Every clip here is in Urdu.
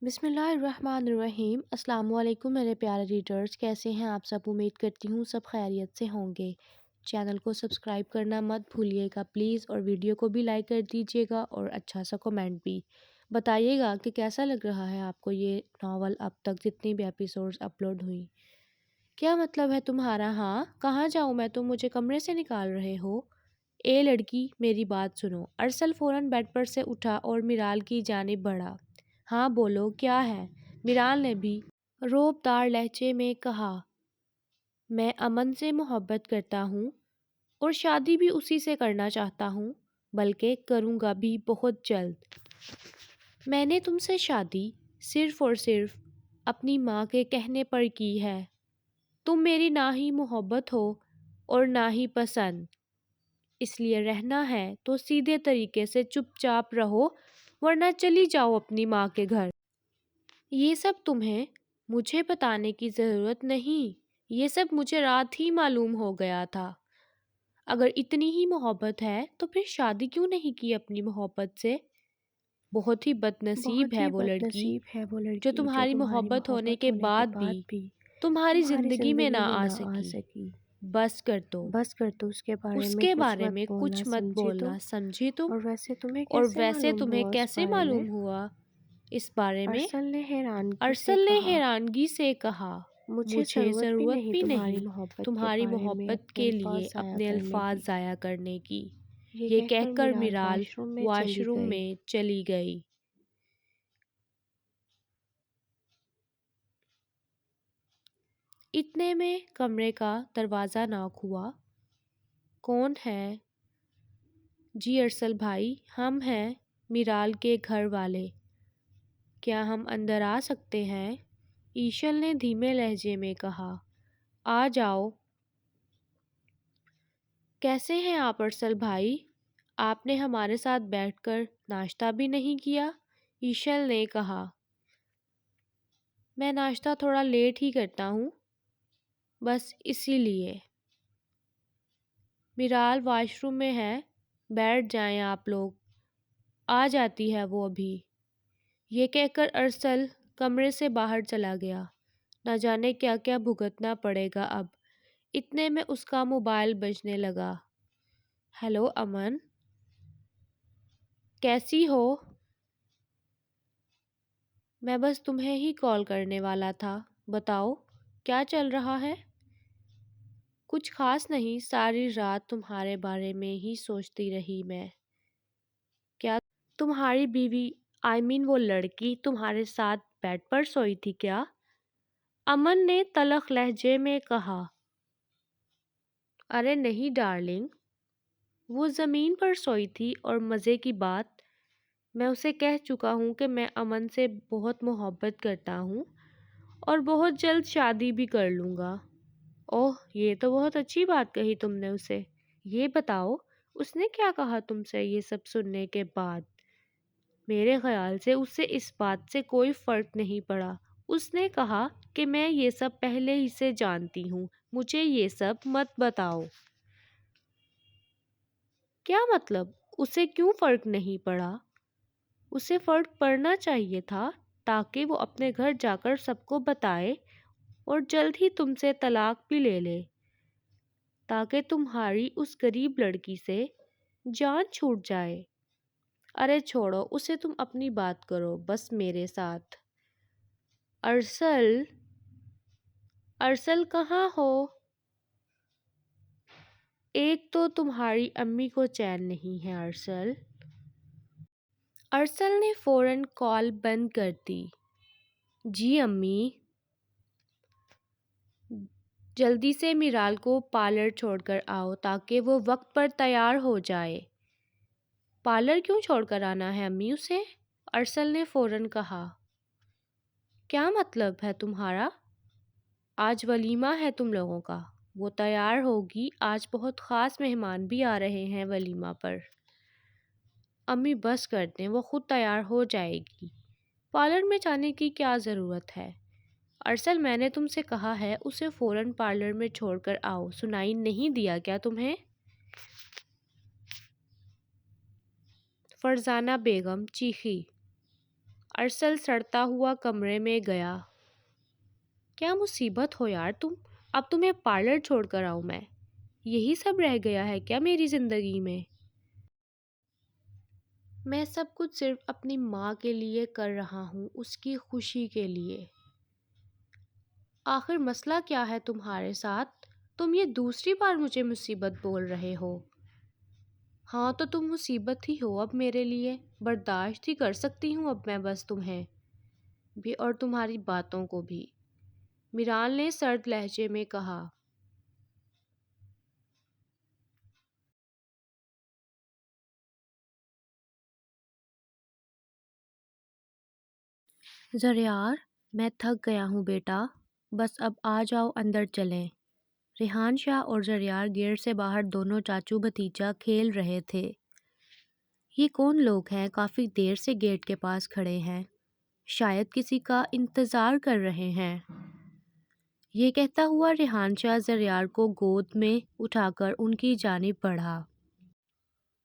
بسم اللہ الرحمن الرحیم۔ السلام علیکم میرے پیارے ریڈرز، کیسے ہیں آپ سب؟ امید کرتی ہوں سب خیریت سے ہوں گے۔ چینل کو سبسکرائب کرنا مت بھولیے گا پلیز، اور ویڈیو کو بھی لائک کر دیجیے گا اور اچھا سا کمنٹ بھی بتائیے گا کہ کیسا لگ رہا ہے آپ کو یہ ناول اب تک جتنی بھی ایپیسوڈز اپلوڈ ہوئی۔ کیا مطلب ہے تمہارا؟ ہاں کہاں جاؤں میں؟ تم مجھے کمرے سے نکال رہے ہو؟ اے لڑکی میری بات سنو۔ ارسل فوراً بیڈ پر سے اٹھا اور میرال کی جانب بڑھا۔ ہاں بولو کیا ہے؟ میرال نے بھی روب دار لہجے میں کہا۔ میں امن سے محبت کرتا ہوں اور شادی بھی اسی سے کرنا چاہتا ہوں، بلکہ کروں گا بھی بہت جلد۔ میں نے تم سے شادی صرف اور صرف اپنی ماں کے کہنے پر کی ہے۔ تم میری نہ ہی محبت ہو اور نہ ہی پسند، اس لیے رہنا ہے تو سیدھے طریقے سے چپ چاپ رہو، ورنہ چلی جاؤ اپنی ماں کے گھر۔ یہ سب تمہیں مجھے بتانے کی ضرورت نہیں، یہ سب مجھے رات ہی معلوم ہو گیا تھا۔ اگر اتنی ہی محبت ہے تو پھر شادی کیوں نہیں کی اپنی محبت سے؟ بہت ہی بد نصیب ہے وہ لڑکی جو تمہاری محبت ہونے کے بعد بھی تمہاری زندگی میں نہ آ سکی۔ بس کر دو، اس کے بارے میں کچھ مت بولنا، سمجھی تم؟ اور ویسے تمہیں کیسے معلوم ہوا اس بارے میں؟ ارسل نے حیرانگی سے کہا۔ مجھے ضرورت بھی نہیں تمہاری محبت کے لیے اپنے الفاظ ضائع کرنے کی۔ یہ کہہ کر میرال واش روم میں چلی گئی۔ اتنے میں کمرے کا دروازہ ناک ہوا۔ کون ہے؟ جی ارسل بھائی، ہم ہیں میرال کے گھر والے۔ کیا ہم اندر آ سکتے ہیں؟ ایشل نے دھیمے لہجے میں کہا۔ آ جاؤ۔ کیسے ہیں آپ ارسل بھائی؟ آپ نے ہمارے ساتھ بیٹھ کر ناشتہ بھی نہیں کیا؟ ایشل نے کہا۔ میں ناشتہ تھوڑا لیٹ ہی کرتا ہوں، بس اسی لیے۔ میرال واش روم میں ہے، بیٹھ جائیں آپ لوگ، آ جاتی ہے وہ ابھی۔ یہ کہہ کر ارسل کمرے سے باہر چلا گیا۔ نہ جانے کیا کیا بھگتنا پڑے گا اب۔ اتنے میں اس کا موبائل بجنے لگا۔ ہیلو امن، کیسی ہو؟ میں بس تمہیں ہی کال کرنے والا تھا، بتاؤ کیا چل رہا ہے؟ کچھ خاص نہیں، ساری رات تمہارے بارے میں ہی سوچتی رہی میں۔ کیا تمہاری بیوی وہ لڑکی تمہارے ساتھ بیڈ پر سوئی تھی کیا؟ امن نے تلخ لہجے میں کہا۔ ارے نہیں ڈارلنگ، وہ زمین پر سوئی تھی، اور مزے کی بات، میں اسے کہہ چکا ہوں کہ میں امن سے بہت محبت کرتا ہوں اور بہت جلد شادی بھی کر لوں گا۔ اوہ، یہ تو بہت اچھی بات کہی تم نے اسے۔ یہ بتاؤ اس نے کیا کہا تم سے یہ سب سننے کے بعد؟ میرے خیال سے اس سے اس بات سے کوئی فرق نہیں پڑا۔ اس نے کہا کہ میں یہ سب پہلے ہی سے جانتی ہوں، مجھے یہ سب مت بتاؤ۔ کیا مطلب؟ اسے کیوں فرق نہیں پڑا؟ اسے فرق پڑنا چاہیے تھا، تاکہ وہ اپنے گھر جا کر سب کو بتائے اور جلد ہی تم سے طلاق بھی لے لے، تاکہ تمہاری اس غریب لڑکی سے جان چھوٹ جائے۔ ارے چھوڑو اسے، تم اپنی بات کرو بس میرے ساتھ۔ ارسل، ارسل کہاں ہو؟ ایک تو تمہاری امی کو چین نہیں ہے ارسل۔ ارسل نے فوراً کال بند کر دی۔ جی امی، جلدی سے میرال کو پارلر چھوڑ کر آؤ تاکہ وہ وقت پر تیار ہو جائے۔ پارلر کیوں چھوڑ کر آنا ہے امی اسے؟ ارسل نے فوراً کہا۔ کیا مطلب ہے تمہارا؟ آج ولیمہ ہے تم لوگوں کا، وہ تیار ہوگی، آج بہت خاص مہمان بھی آ رہے ہیں ولیمہ پر۔ امی بس کر دیں، وہ خود تیار ہو جائے گی، پارلر میں جانے کی کیا ضرورت ہے؟ ارسل میں نے تم سے کہا ہے اسے فوراً پارلر میں چھوڑ کر آؤ، سنائی نہیں دیا کیا تمہیں؟ فرزانہ بیگم چیخی۔ ارسل سڑتا ہوا کمرے میں گیا۔ کیا مصیبت ہو یار تم، اب تمہیں پارلر چھوڑ کر آؤں میں؟ یہی سب رہ گیا ہے کیا میری زندگی میں؟ میں سب کچھ صرف اپنی ماں کے لیے کر رہا ہوں، اس کی خوشی کے لیے۔ آخر مسئلہ کیا ہے تمہارے ساتھ؟ تم یہ دوسری بار مجھے مصیبت بول رہے ہو۔ ہاں تو تم مصیبت ہی ہو اب میرے لیے، برداشت ہی کر سکتی ہوں اب میں بس تمہیں بھی اور تمہاری باتوں کو بھی، میرال نے سرد لہجے میں کہا۔ زریار، میں تھک گیا ہوں بیٹا، بس اب آ جاؤ اندر چلیں۔ ریحان شاہ اور زریار گیٹ سے باہر دونوں چاچو بھتیجا کھیل رہے تھے۔ یہ کون لوگ ہیں؟ کافی دیر سے گیٹ کے پاس کھڑے ہیں، شاید کسی کا انتظار کر رہے ہیں۔ یہ کہتا ہوا ریحان شاہ زریار کو گود میں اٹھا کر ان کی جانب بڑھا۔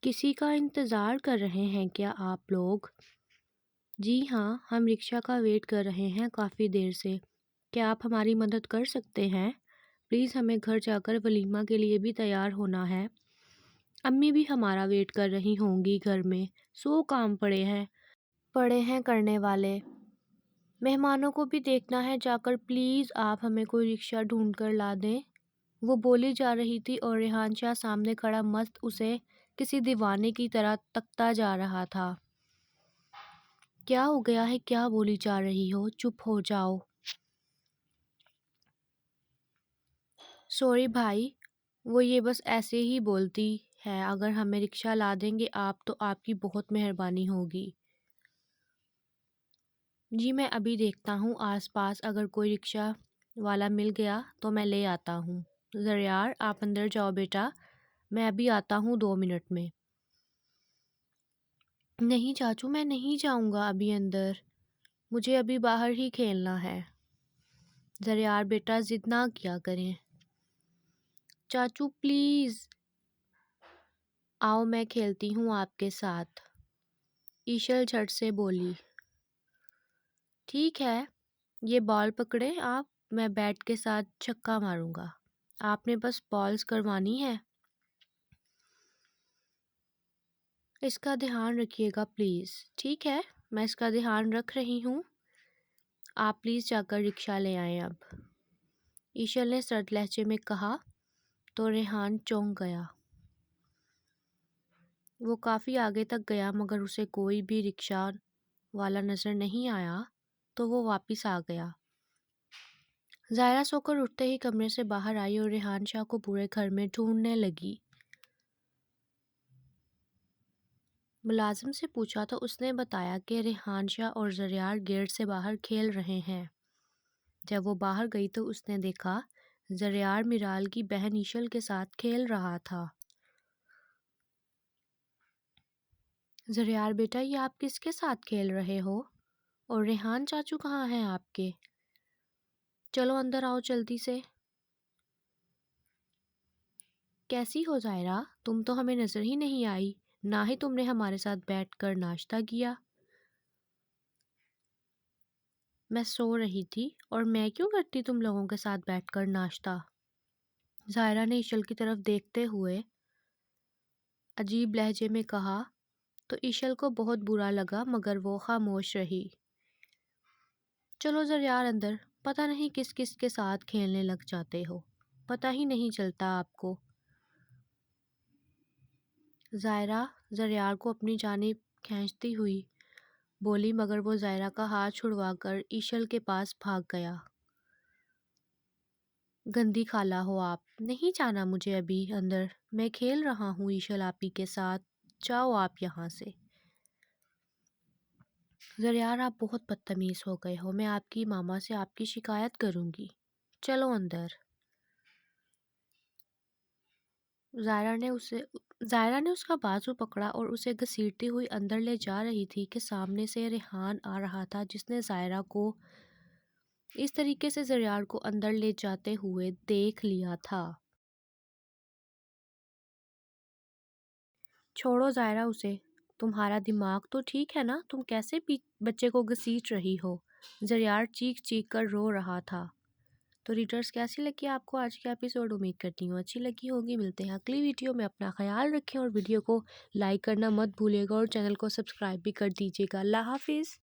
کسی کا انتظار کر رہے ہیں کیا آپ لوگ؟ جی ہاں، ہم رکشہ کا ویٹ کر رہے ہیں کافی دیر سے۔ کیا آپ ہماری مدد کر سکتے ہیں؟ پلیز ہمیں گھر جا کر ولیمہ کے لیے بھی تیار ہونا ہے۔ امی بھی ہمارا ویٹ کر رہی ہوں گی گھر میں، 100 کام پڑے ہیں کرنے والے۔ مہمانوں کو بھی دیکھنا ہے جا کر، پلیز آپ ہمیں کوئی رکشہ ڈھونڈ کر لا دیں۔ وہ بولی جا رہی تھی اور ریحان شاہ سامنے کھڑا مست اسے کسی دیوانے کی طرح تکتا جا رہا تھا۔ کیا ہو گیا ہے؟ کیا بولی جا رہی ہو؟ چپ ہو جاؤ۔ سوری بھائی، وہ یہ بس ایسے ہی بولتی ہے، اگر ہمیں رکشہ لا دیں گے آپ تو آپ کی بہت مہربانی ہوگی۔ جی میں ابھی دیکھتا ہوں آس پاس، اگر کوئی رکشہ والا مل گیا تو میں لے آتا ہوں۔ زریار آپ اندر جاؤ بیٹا، میں ابھی آتا ہوں 2 منٹ میں۔ نہیں چاچو، میں نہیں جاؤں گا ابھی اندر، مجھے ابھی باہر ہی کھیلنا ہے۔ زریار بیٹا ضد نہ کیا کریں، چاچو پلیز۔ آؤ میں کھیلتی ہوں آپ کے ساتھ، ایشل جھٹ سے بولی۔ ٹھیک ہے، یہ بال پکڑیں آپ، میں بیٹ کے ساتھ چھکا ماروں گا، آپ نے بس بالز کروانی ہے۔ اس کا دھیان رکھیے گا پلیز۔ ٹھیک ہے، میں اس کا دھیان رکھ رہی ہوں، آپ پلیز جا کر رکشہ لے آئیں اب، ایشل نے سرد لہجے میں کہا تو ریحان چونک گیا۔ وہ کافی آگے تک گیا مگر اسے کوئی بھی رکشہ والا نظر نہیں آیا تو وہ واپس آ گیا۔ ظاہرہ سو کر اٹھتے ہی کمرے سے باہر آئی اور ریحان شاہ کو پورے گھر میں ڈھونڈنے لگی۔ ملازم سے پوچھا تو اس نے بتایا کہ ریحان شاہ اور زریار گیٹ سے باہر کھیل رہے ہیں۔ جب وہ باہر گئی تو اس نے دیکھا زریار میرال کی بہن ایشل کے ساتھ کھیل رہا تھا۔ زریار بیٹا، یہ آپ کس کے ساتھ کھیل رہے ہو؟ اور ریحان چاچو کہاں ہیں آپ کے؟ چلو اندر آؤ جلدی سے۔ کیسی ہو ظاہرہ؟ تم تو ہمیں نظر ہی نہیں آئی، نہ ہی تم نے ہمارے ساتھ بیٹھ کر ناشتہ کیا۔ میں سو رہی تھی، اور میں کیوں کرتی تم لوگوں کے ساتھ بیٹھ کر ناشتہ؟ ظاہرہ نے ایشل کی طرف دیکھتے ہوئے عجیب لہجے میں کہا تو ایشل کو بہت برا لگا مگر وہ خاموش رہی۔ چلو زریار اندر، پتہ نہیں کس کس کے ساتھ کھیلنے لگ جاتے ہو، پتہ ہی نہیں چلتا آپ کو۔ ظاہرہ زریار کو اپنی جانب کھینچتی ہوئی بولی مگر وہ ظاہرہ کا ہاتھ چھڑوا کر ایشل کے پاس بھاگ گیا۔ گندی خالہ ہو آپ، نہیں جانا مجھے ابھی اندر، میں کھیل رہا ہوں ایشل آپی کے ساتھ، جاؤ آپ یہاں سے۔ زریار آپ بہت بدتمیز ہو گئے ہو، میں آپ کی ماما سے آپ کی شکایت کروں گی، چلو اندر۔ ظاہرہ نے اس کا بازو پکڑا اور اسے گھسیٹتی ہوئی اندر لے جا رہی تھی کہ سامنے سے ریحان آ رہا تھا جس نے ظاہرہ کو اس طریقے سے زریار کو اندر لے جاتے ہوئے دیکھ لیا تھا۔ چھوڑو ظاہرہ اسے، تمہارا دماغ تو ٹھیک ہے نا؟ تم کیسے بچے کو گھسیٹ رہی ہو۔ زریار چیخ چیخ کر رو رہا تھا۔ تو ریڈرز کیسی لگی آپ کو آج کی ایپیسوڈ؟ امید کرتی ہوں اچھی لگی ہوگی۔ ملتے ہیں اگلی ویڈیو میں، اپنا خیال رکھیں اور ویڈیو کو لائک کرنا مت بھولیے گا اور چینل کو سبسکرائب بھی کر دیجیے گا۔ اللہ حافظ۔